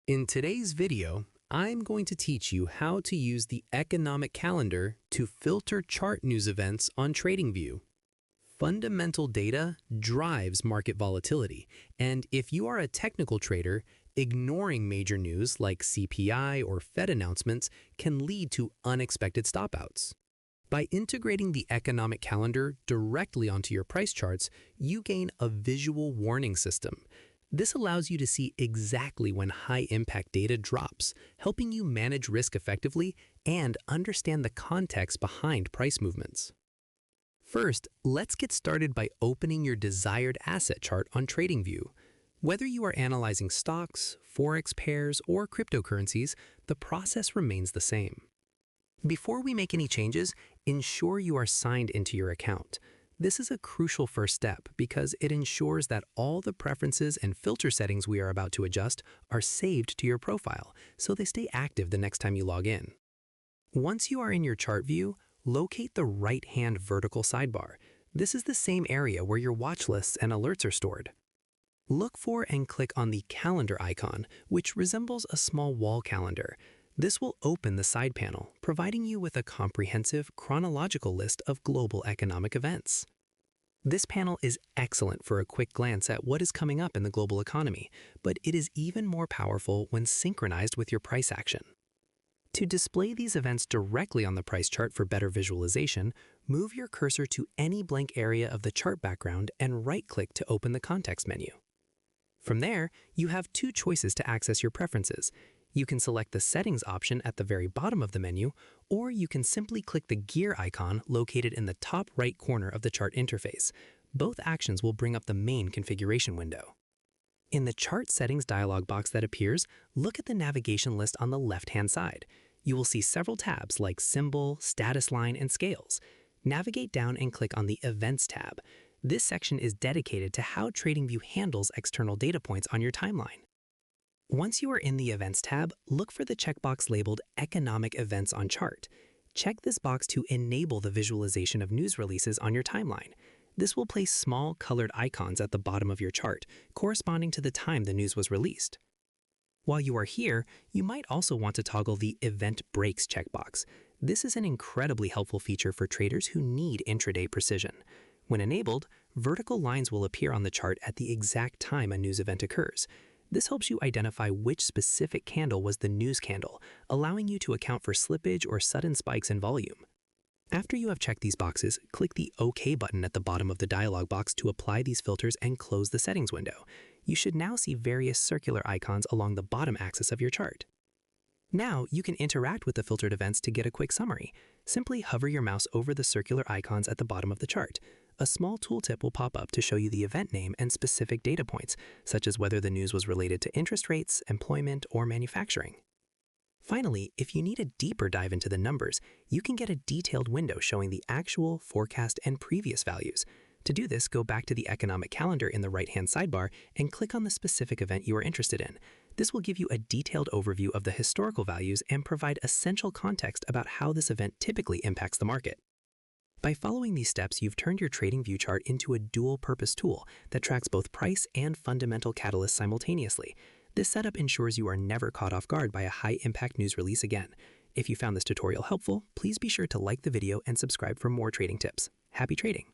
In today's video, I'm going to teach you how to use the economic calendar to filter chart news events on TradingView. Fundamental data drives market volatility, and if you are a technical trader, ignoring major news like CPI or Fed announcements can lead to unexpected stopouts. By integrating the economic calendar directly onto your price charts, you gain a visual warning system. This allows you to see exactly when high-impact data drops, helping you manage risk effectively and understand the context behind price movements. First, let's get started by opening your desired asset chart on TradingView. Whether you are analyzing stocks, forex pairs, or cryptocurrencies, the process remains the same. Before we make any changes, ensure you are signed into your account. This is a crucial first step because it ensures that all the preferences and filter settings we are about to adjust are saved to your profile, so they stay active the next time you log in. Once you are in your chart view, locate the right-hand vertical sidebar. This is the same area where your watch lists and alerts are stored. Look for and click on the calendar icon, which resembles a small wall calendar. This will open the side panel, providing you with a comprehensive chronological list of global economic events. This panel is excellent for a quick glance at what is coming up in the global economy, but it is even more powerful when synchronized with your price action. To display these events directly on the price chart for better visualization, move your cursor to any blank area of the chart background and right-click to open the context menu. From there, you have two choices to access your preferences. You can select the Settings option at the very bottom of the menu, or you can simply click the gear icon located in the top right corner of the chart interface. Both actions will bring up the main configuration window. In the Chart Settings dialog box that appears, look at the navigation list on the left-hand side. You will see several tabs like Symbol, Status Line, and Scales. Navigate down and click on the Events tab. This section is dedicated to how TradingView handles external data points on your timeline. Once you are in the Events tab, look for the checkbox labeled Economic Events on Chart. Check this box to enable the visualization of news releases on your timeline. This will place small colored icons at the bottom of your chart, corresponding to the time the news was released. While you are here, you might also want to toggle the Event Breaks checkbox. This is an incredibly helpful feature for traders who need intraday precision. When enabled, vertical lines will appear on the chart at the exact time a news event occurs. This helps you identify which specific candle was the news candle, allowing you to account for slippage or sudden spikes in volume. After you have checked these boxes, click the OK button at the bottom of the dialog box to apply these filters and close the settings window. You should now see various circular icons along the bottom axis of your chart. Now, you can interact with the filtered events to get a quick summary. Simply hover your mouse over the circular icons at the bottom of the chart. A small tooltip will pop up to show you the event name and specific data points, such as whether the news was related to interest rates, employment, or manufacturing. Finally, if you need a deeper dive into the numbers, you can get a detailed window showing the actual, forecast, and previous values. To do this, go back to the economic calendar in the right-hand sidebar and click on the specific event you are interested in. This will give you a detailed overview of the historical values and provide essential context about how this event typically impacts the market. By following these steps, you've turned your TradingView chart into a dual-purpose tool that tracks both price and fundamental catalysts simultaneously. This setup ensures you are never caught off guard by a high-impact news release again. If you found this tutorial helpful, please be sure to like the video and subscribe for more trading tips. Happy trading!